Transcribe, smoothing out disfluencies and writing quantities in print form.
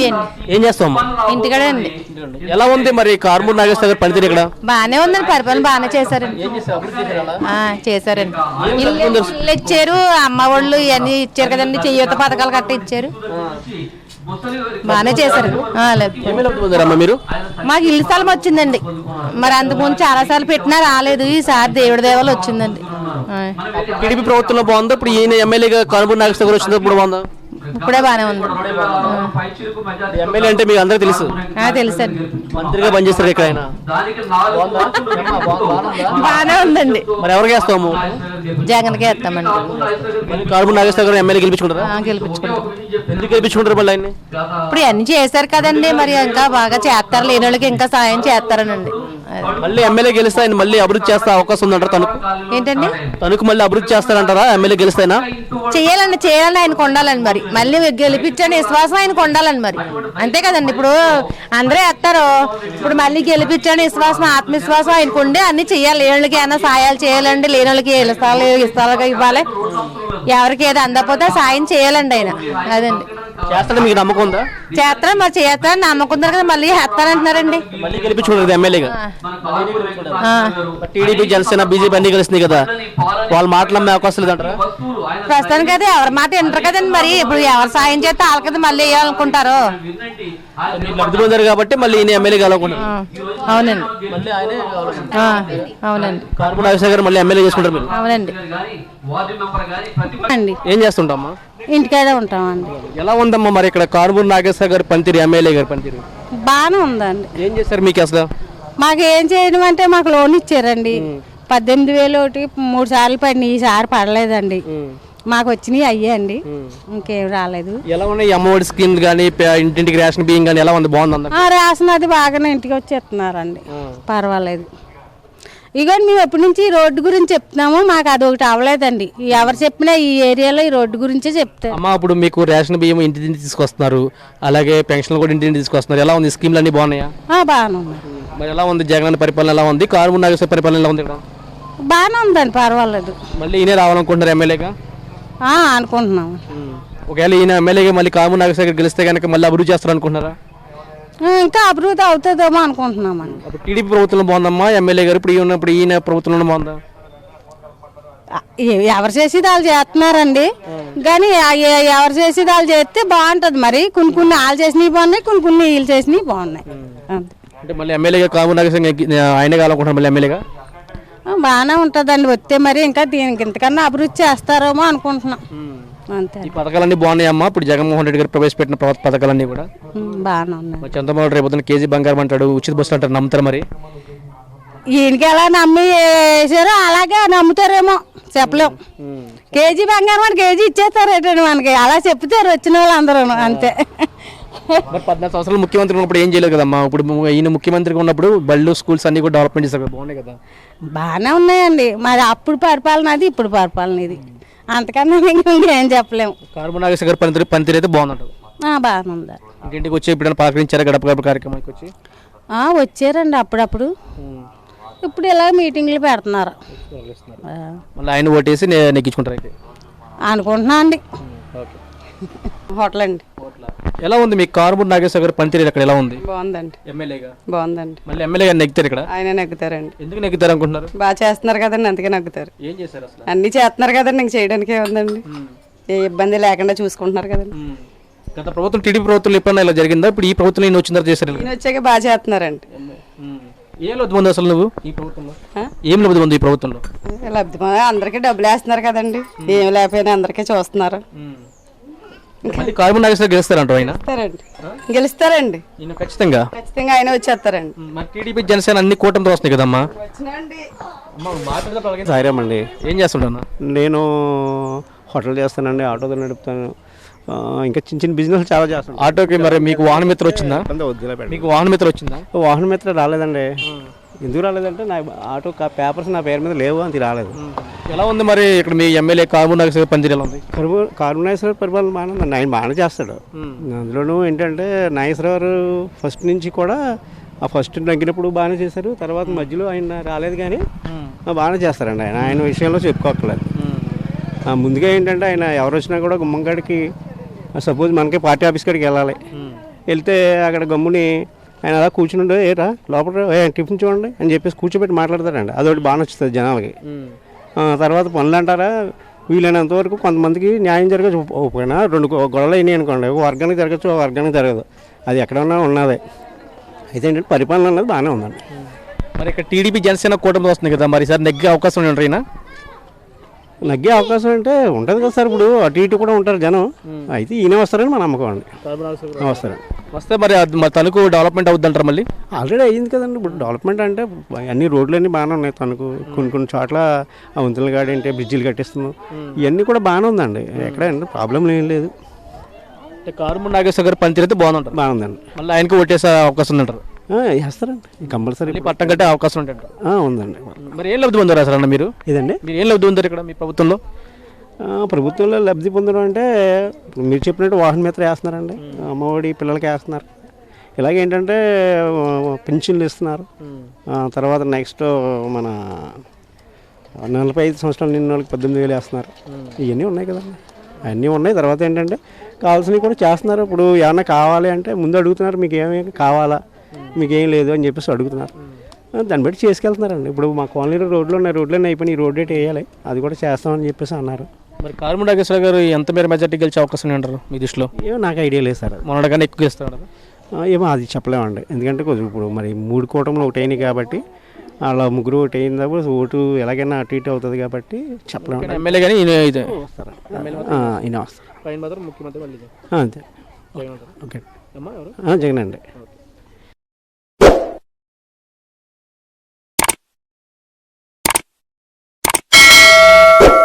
Happy అండి. ఏం చేస్తాం ఇంటికాడే అండి. ఎలా ఉంది మరి కారుమూరి నాగేశ్వర గారి పనితీరు ఇక్కడ? బాగానే ఉందండి, పరిపాలన బాగానే చేశారండి. చేశారండి. ఇల్లు ఇచ్చారు, అమ్మ వాళ్ళు ఇవన్నీ ఇచ్చారు కదండి, చేయూత పథకాలు గట్ట ఇచ్చారు, బాగానే చేశారు. మీరు మాకు ఇల్లు స్థలం వచ్చిందండి, మరి అంతకుముందు చాలా సార్లు పెట్టినా రాలేదు, ఈసారి దేవుడి దేవాలు వచ్చిందండి. టీడీపీ ప్రభుత్వంలో బాగుందా? ఇప్పుడు ఈయన ఎమ్మెల్యేగా కారుమూరి నాగేశ్వర గారు వచ్చినప్పుడు బాగుందా? ఇప్పుడే బాగానే ఉంది. ఎమ్మెల్యే అంటే మీకు అందరూ తెలుసు, తెలుసండి. మంత్రిగా పనిచేస్తారు ఇక్కడ ఆయన. బాగానే ఉందండి. మరి ఎవరికి వేస్తాము? జగన్కే వేస్తామండి. కారుమూరి నాగేశ్వర గారు ఎమ్మెల్యే గెలిపించుకుంటారా? గెలిపించుకుంటాం. ఎందుకు గెలిపించుకుంటారు మళ్ళీ ఆయన్ని? ఇప్పుడు ఇవన్నీ చేశారు కదండి, మరి ఇంకా బాగా చేస్తారు, లేని వాళ్ళకి ఇంకా సాయం చేస్తారనండి. మళ్ళీ ఎమ్మెల్యే గెలిస్తే ఆయన మళ్ళీ అభివృద్ధి చేస్తే అవకాశం ఉందంటారా? తనకు ఏంటండి? తనకు మళ్ళీ అభివృద్ధి చేస్తారంటారా ఎమ్మెల్యే గెలిస్తేనా? చేయాలండి, ఆయనకు ఉండాలండి, మరి మళ్ళీ గెలిపించండి విశ్వాసం ఆయనకు ఉండాలండి, మరి అంతే కదండి. ఇప్పుడు అందరూ వేస్తారు, ఇప్పుడు మళ్ళీ గెలిపించండి విశ్వాసం, ఆత్మవిశ్వాసం ఆయనకు ఉండి అన్ని చేయాలి. ఏళ్ళకి ఏమైనా సాయాలు చేయాలండి, లేని వాళ్ళకి ఇస్తాలుగా ఇవ్వాలి, ఎవరికి ఏదో అందకపోతే సాయం చేయాలండి ఆయన. అదండి. చేస్తారా? మీకు నమ్మకం ఉందా? చేస్తారా? మరి చేస్తారని నమ్మకం కదా, మళ్ళీ వేస్తారంటున్నారండి. మళ్ళీ గెలిపించుకుంటారు ఎమ్మెల్యేగా. టీడీపీ, జనసేన, బీజేపీ అన్ని కలిసింది కదా, వాళ్ళ మాటలు నమ్మే అవకాశం లేదంటారా? ప్రస్తుతానికి అయితే ఎవరి మాట వింటారు కదండి, మరి ఇప్పుడు ఎవరు సాయం చేస్తే వాళ్ళ కదా మళ్ళీ వేయాలనుకుంటారు. లబ్ధి పొందారు కాబట్టి మళ్ళీ ఈయన ఎమ్మెల్యే కావాలనుకుంటారు. అవునండి, అవునండి. కారుమూరి నాగేశ్వర గారు మళ్ళీ ఎమ్మెల్యే చేసుకుంటారు మీరు? అవునండి. ఏం చేస్తుంటామా? ఇంటికాడే ఉంటామండి. ఎలా ఉందమ్మా మరి ఇక్కడ కారుమూరి నాగేశ్వర గారి పనితీరు, ఎమ్మెల్యే గారి పనితీరు? బాగానే ఉందండి. ఏం చేశారు మీకు అసలు? మాకు ఏం చేయడం అంటే మాకు లోన్ ఇచ్చారండి, 18,000 ఒకటి 3 సార్లు పడినాయి, ఈసారి పడలేదండి. మాకు వచ్చినాయి అయ్యే అండి, ఇంకేం రాలేదు. ఎలా ఉన్నాయి అమ్మఒడి స్కీమ్ కానీ, ఇంటింటికి రేషన్ బియ్యం కానీ ఎలా ఉంది? బాగుంది? రేషన్ అది బాగానే ఇంటికి వచ్చి ఇస్తున్నారండి, పర్వాలేదు. ఇగోండి మేము ఎప్పటి నుంచి ఈ రోడ్డు గురించి చెప్తున్నాము, మాకు అది ఒకటి అవ్వలేదండి. ఎవరు చెప్పినా ఈ ఏరియాలో ఈ రోడ్డు గురించే చెప్తారు. అమ్మా ఇప్పుడు మీకు రేషన్ బియ్యం ఇంటింటి తీసుకొస్తున్నారు, అలాగే పెన్షన్లు కూడా ఇంటింటి తీసుకొస్తున్నారు, ఎలా ఉంది? స్కీమ్లు అన్ని బాగున్నాయా? బాగానే ఉన్నాయి. మరి ఎలా ఉంది జగన్ పరిపాలన? ఎలా ఉంది కారుమూరి నాగేశ్వర పరిపాలన? ఎలా ఉంది ఇక్కడ? బాగానే ఉందండి, పర్వాలేదు. మళ్ళీ ఈయనే రావాలనుకుంటున్నారు ఎమ్మెల్యేగా? అనుకుంటున్నాము. ఒకవేళ ఈయన ఎమ్మెల్యేగా మళ్ళీ కారుమూరి నాగేశ్వర గారు గెలిస్తే కనుక మళ్ళీ అభివృద్ధి చేస్తారు అనుకుంటున్నారా? ఇంకా అభివృద్ధి అవుతుందేమో అనుకుంటున్నామండి. టీడీపీ ప్రభుత్వంలో బాగుందమ్మా ఎమ్మెల్యే గారు? ఇప్పుడు ఈయన ప్రభుత్వంలో బాగుందా? ఎవరు చేసేది వాళ్ళు చేస్తున్నారండి, కానీ ఎవరు చేసేది వాళ్ళు చేస్తే బాగుంటుంది. మరి కొన్ని వాళ్ళు చేసినవి బాగున్నాయి, కొన్ని వీళ్ళు చేసినవి బాగున్నాయి. అంటే మళ్ళీ ఎమ్మెల్యేగా కారుమూరి నాగేశ్వర ఆయనే కావాలనుకుంటున్నారు మళ్ళీ ఎమ్మెల్యేగా? బాగానే ఉంటుందండి, వస్తే మరి ఇంకా దీనికి ఇంతకన్నా అభివృద్ధి చేస్తారేమో అనుకుంటున్నాం, అంతే. ఈ పథకాలన్నీ బాగున్నాయమ్మా? ఇప్పుడు జగన్మోహన్ రెడ్డి గారు ప్రవేశపెట్టిన పథకాలన్నీ కూడా బాగానే ఉన్నాయి. చంద్రబాబు రేపు కేజీ బంగారం అంటాడు, ఉచిత బస్సులు అంటారు, నమ్ముతారు మరి? ఈయనకి ఎలా నమ్మి వేసారో అలాగే నమ్ముతారేమో, చెప్పలేము. కేజీ బంగారం అని కేజీ ఇచ్చేస్తారేటండి మనకి, అలా చెప్తారు వచ్చిన వాళ్ళు అందరూ, అంతే. మరి 14 సంవత్సరాలు ముఖ్యమంత్రి ఉన్నప్పుడు ఏం చేయలేదు కదమ్మా? ఇప్పుడు ఈయన ముఖ్యమంత్రిగా ఉన్నప్పుడు బళ్ళు, స్కూల్స్ అన్ని కూడా డెవలప్మెంట్ చేశారు, బాగున్నాయి కదా? బాగానే ఉన్నాయండి, మరి అప్పుడు పరిపాలన అది, ఇప్పుడు పరిపాలన ఇది, అంతకన్నా ఇంకేం చెప్పలేము. కారుమూరి నాగేశ్వర గారి పనితీరు అయితే బాగుందంటారు? బాగానే ఉంది. ఇంటింటికి వచ్చి ఇప్పుడు పలకరించారా గడప గడప కార్యక్రమానికి వచ్చి? వచ్చారండి అప్పుడప్పుడు, ఇప్పుడు ఇలా మీటింగ్లు పెడుతున్నారు. మళ్ళీ ఆయన ఓటేసి నెగ్గించుకుంటారు అయితే అనుకుంటున్నా అండి. హోటల్ అండి. ఎలా ఉంది మీకు కారుమూరి నాగేశ్వర గారి పనితీరు ఇక్కడ? ఎలా ఉంది? బాగుందండి. ఎమ్మెల్యేగా బాగుందండి. మళ్ళీ ఎమ్మెల్యేగా నెగ్గుతారు ఇక్కడ? ఆయన నెగ్గుతారండి. ఎందుకు నెగ్గుతారు అనుకుంటున్నారు? బాగా చేస్తున్నారు కదండి, అందుకే నెగ్గుతారు. ఏం చేశారు అసలు? అన్ని చేస్తున్నారు కదండి, ఇంక చేయడానికి ఏముందండి, ఏ ఇబ్బంది లేకుండా చూసుకుంటున్నారు కదండి. గత ప్రభుత్వం టీడీపీ ప్రభుత్వం ఎప్పుడైనా ఇలా జరిగిందా? ఇప్పుడు ఈ ప్రభుత్వం నేను వచ్చిన తర్వాత చేశారు? ఈయన వచ్చాక బాగా చేస్తున్నారండి. ఏం లబ్ధి పొంది అసలు నువ్వు ఈ ప్రభుత్వంలో? ఏం లబ్ధి పొంది ఈ ప్రభుత్వంలో? లబ్ధి అందరికీ డబ్బులు వేస్తున్నారు కదండి, ఏం లేకపోయినా అందరికీ చూస్తున్నారు. కారుమూరి నాగేశ్వర గెలుస్తారంట ఆయన? గెలుస్తారండి ఖచ్చితంగా ఆయన వచ్చేస్తారండి. మరి టీడీపీ, జనసేన అన్ని కూటమితో వస్తున్నాయి కదమ్మా? సాయిరామండి. ఏం చేస్తుంటా? నేను హోటల్ చేస్తానండి, ఆటో నడుపుతాను, ఇంకా చిన్న చిన్న బిజినెస్ చాలా చేస్తాను. ఆటోకి మరి మీకు వాహన మిత్ర వచ్చిందా? మీకు వాహన మిత్ర వచ్చిందా? వాహన మిత్ర రాలేదండి. ఎందుకు రాలేదంటే నా ఆటో పేపర్స్ నా పేరు మీద లేవు, అంత రాలేదు. ఎలా ఉంది మరి ఇక్కడ మీ ఎమ్మెల్యే కారుమూరి నాగేశ్వర పనితీరు ఎలా ఉంది? కారుమూరి నాగేశ్వర పరిపాలన బాగానే ఉంది, ఆయన బాగానే చేస్తాడు. అందులోనూ ఏంటంటే నాగేశ్వర గారు ఫస్ట్ నుంచి కూడా ఆ ఫస్ట్ తగ్గినప్పుడు బాగానే చేశారు, తర్వాత మధ్యలో ఆయన రాలేదు, కానీ బాగానే చేస్తారండి. ఆయన విషయంలో చెప్పుకోక్కర్లేదు. ముందుగా ఏంటంటే ఆయన ఎవరు వచ్చినా కూడా గుమ్మంగాడికి సపోజ్ మనకి పార్టీ ఆఫీస్ కాడికి వెళ్ళాలి, వెళ్తే అక్కడ గమ్ముని ఆయన అలా కూర్చుని ఏరా లోపల టిఫిన్ చూడండి అని చెప్పేసి కూర్చోబెట్టి మాట్లాడతారండి. అదొకటి బాగా నచ్చుతుంది జనాలకి. తర్వాత పనులు అంటారా, వీలైనంత వరకు కొంతమందికి న్యాయం జరగచ్చు. ఒకవేళ 2 గొడవలు అయినాయి అనుకోండి, ఒక వర్గానికి జరగచ్చు, ఒక వర్గానికి జరగదు. అది ఎక్కడన్నా ఉన్నదే. అయితే ఏంటంటే పరిపాలన అన్నది బాగానే ఉందండి. మరి ఇక్కడ టీడీపీ జనసేన కూటమి వస్తుంది కదా, మరి ఈసారి నెగ్గే అవకాశం ఉంటాయినా? నగ్గే అవకాశం అంటే ఉంటుంది కదా సార్. ఇప్పుడు అటు ఇటు కూడా ఉంటారు జనం. అయితే ఈయన వస్తారని మన నమ్మకం అండి. వస్తారండి. వస్తే మరి మరి తణుకు డెవలప్మెంట్ అవుద్ది అంటారు మళ్ళీ? ఆల్రెడీ అయ్యింది కదండి. ఇప్పుడు డెవలప్మెంట్ అంటే అన్ని రోడ్లన్నీ బాగానే ఉన్నాయి తనకు. కొన్ని చోట్ల ఆ వంతుల గాడి అంటే బ్రిడ్జిలు కట్టిస్తున్నాం. ఇవన్నీ కూడా బాగానే ఉందండి. ఎక్కడ ప్రాబ్లం ఏం లేదు. అంటే కారుమూరి నాగేశ్వర గారు పనితీరైతే బాగుందంటారు. బాగుందండి. మళ్ళీ ఆయనకు ఓటేసే అవకాశం ఉందంటారు? వేస్తారండి కంపల్సరీ. పట్టం కట్టే అవకాశం ఉంటాయంటారు? ఉందండి. మరి ఏం లబ్ధి పొందారు అసలు అన్న మీరు? ఇదండి మీరు ఏం లబ్ధి పొందారు ఇక్కడ మీ ప్రభుత్వంలో? ప్రభుత్వంలో లబ్ధి పొందడం అంటే మీరు చెప్పినట్టు వాహన మిత్ర వేస్తున్నారండి, అమ్మఒడి పిల్లలకి వేస్తున్నారు. ఇలాగేంటంటే పెన్షన్లు ఇస్తున్నారు. తర్వాత నెక్స్ట్ మన 45 సంవత్సరాలు నిన్న వాళ్ళకి 18,000 వేస్తున్నారు. ఇవన్నీ ఉన్నాయి కదండి. అవన్నీ ఉన్నాయి. తర్వాత ఏంటంటే కావాల్సినవి కూడా చేస్తున్నారు. ఇప్పుడు ఏమన్నా కావాలి అంటే ముందు అడుగుతున్నారు, మీకు ఏమేమి కావాలా, మీకేం లేదు అని చెప్పేసి అడుగుతున్నారు. దాన్ని బట్టి చేసుకెళ్తున్నారండి. ఇప్పుడు మా కాలనీలో రోడ్లు ఉన్నాయి, రోడ్లన్నీ అయిపోయి ఈ రోడ్ రేట్ వేయాలి, అది కూడా చేస్తామని చెప్పేసి అన్నారు. మరి కారుమూరి నాగేశ్వర గారు ఎంత మేర మెజార్టీ గెలిచే అవకాశం అంటారు మీ దృష్టిలో? ఏమో నాకు ఐడియా లేదు సార్. మొన్నటికన్నా ఎక్కువ ఇస్తాడు? ఏమో అది చెప్పలేమండి. ఎందుకంటే కొంచెం ఇప్పుడు మరి 3 కూటములు ఒకటి అయినాయి కాబట్టి, అలా ముగ్గురు ఒకటి అయినప్పుడు ఓటు ఎలాగైనా అటు ఇటు అవుతుంది కాబట్టి చెప్పలేము. ఎమ్మెల్యే కానీ వస్తారు. ఈయన వస్తారు ముఖ్యమంత్రి అంతే. ఓకే జగన్ అండి.